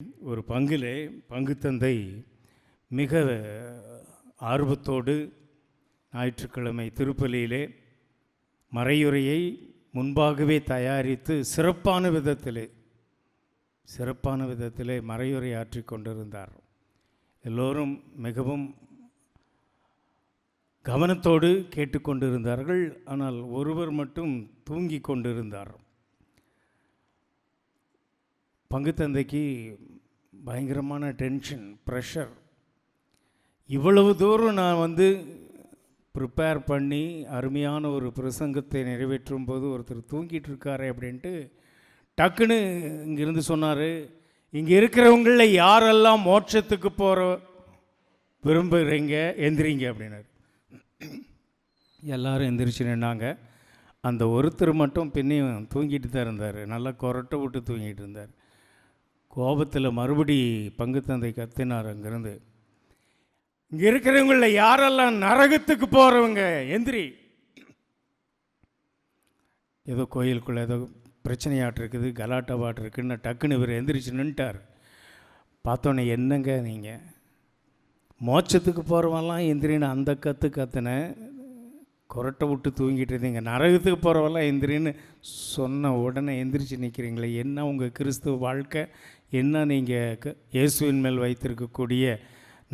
ஒரு பங்கிலே பங்குத்தந்தை மிக ஆர்வத்தோடு ஞாயிற்றுக்கிழமை திருப்பலியிலே மறையுரையை முன்பாகவே தயாரித்து சிறப்பான விதத்திலே மறையுரை ஆற்றி கொண்டிருந்தார். எல்லோரும் மிகவும் கவனத்தோடு கேட்டுக்கொண்டிருந்தார்கள். ஆனால் ஒருவர் மட்டும் தூங்கி கொண்டிருந்தார். பங்குத்தந்தைக்கு பயங்கரமான டென்ஷன், ப்ரெஷர். இவ்வளவு தூரம் நான் ப்ரிப்பேர் பண்ணி அருமையான ஒரு பிரசங்கத்தை நிறைவேற்றும் போது ஒருத்தர் தூங்கிட்டு இருக்காரு அப்படின்ட்டு டக்குன்னு இங்கிருந்து சொன்னார், இங்கே இருக்கிறவங்களில் யாரெல்லாம் மோட்சத்துக்கு போகிற விரும்புகிறீங்க எந்திரிங்க அப்படின்னாரு. எல்லாரும் எந்திரிச்சு நின்னாங்க. அந்த ஒருத்தர் மட்டும் பின்னையும் தூங்கிட்டு தான் இருந்தார். நல்லா கொரட்டை விட்டு தூங்கிட்டு இருந்தார். கோபத்தில் மறுபடி பங்குத்தந்தை கத்தினார் அங்கேருந்து, இங்கே இருக்கிறவங்களில் யாரெல்லாம் நரகத்துக்கு போகிறவங்க எந்திரி. ஏதோ கோயிலுக்குள்ளே ஏதோ பிரச்சனையாட்டு இருக்குது, கலாட்டாவாட்டு இருக்குன்னு டக்குன்னு இவர் எந்திரிச்சு நின்ட்டார். பார்த்தோன்னே, என்னங்க நீங்கள் மோட்சத்துக்கு போகிறவெல்லாம் எந்திரின்னு அந்த கத்துனேன், கொரட்டை விட்டு தூங்கிட்டு இருந்தீங்க, நரகத்துக்கு போகிறவெல்லாம் எந்திரின்னு சொன்ன உடனே எந்திரிச்சு நிற்கிறீங்களே, என்ன உங்கள் கிறிஸ்துவ வாழ்க்கை, என்ன நீங்கள் இயேசுவின் மேல் வைத்திருக்கக்கூடிய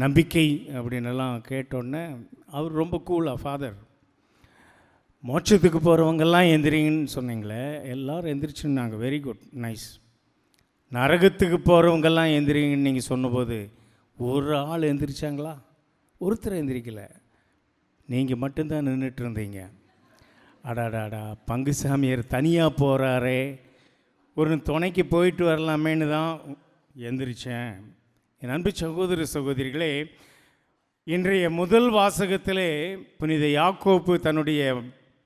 நம்பிக்கை அப்படின்னெல்லாம் கேட்டோன்னே அவர் ரொம்ப கூலாக, ஃபாதர் மோட்சத்துக்கு போகிறவங்கெல்லாம் எந்திரிங்கன்னு சொன்னீங்களே, எல்லோரும் எந்திரிச்சுன்னாங்க. Very good, nice. நரகத்துக்கு போகிறவங்கெல்லாம் எந்திரிங்கன்னு நீங்கள் சொன்னபோது ஒரு ஆள் எந்திரிச்சாங்களா? ஒருத்தர் எந்திரிக்கலை. நீங்கள் மட்டும்தான் நின்றுட்டு இருந்தீங்க. அடாடாடா, பங்குசாமியார் தனியாக போகிறாரே, ஒரு துணைக்கு போயிட்டு வரலாமேன்னு தான் எந்திரிச்சேன். என் அன்பு சகோதர சகோதரிகளே, இன்றைய முதல் வாசகத்திலே புனித யாக்கோப்பு தன்னுடைய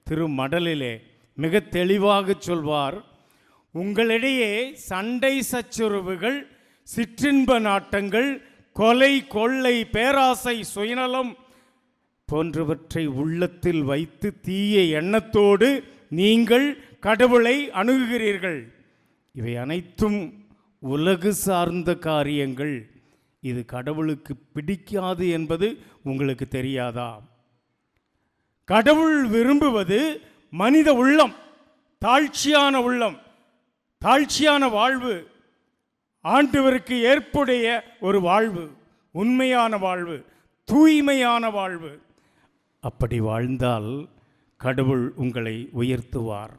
திருமடலிலே மிக தெளிவாக சொல்வார், உங்களிடையே சண்டை சச்சுரவுகள், சிற்றின்ப நாட்டங்கள், கொலை, கொள்ளை, பேராசை, சுயநலம் போன்றவற்றை உள்ளத்தில் வைத்து தீய எண்ணத்தோடு நீங்கள் கடவுளை அணுகுகிறீர்கள். இவை அனைத்தும் உலகு சார்ந்த காரியங்கள். இது கடவுளுக்கு பிடிக்காது என்பது உங்களுக்கு தெரியாதா? கடவுள் விரும்புவது மனித உள்ளம், தாழ்ச்சியான உள்ளம், தாழ்ச்சியான வாழ்வு, ஆண்டவருக்கு ஏற்புடைய ஒரு வாழ்வு, உண்மையான வாழ்வு, தூய்மையான வாழ்வு. அப்படி வாழ்ந்தால் கடவுள் உங்களை உயர்த்துவார்.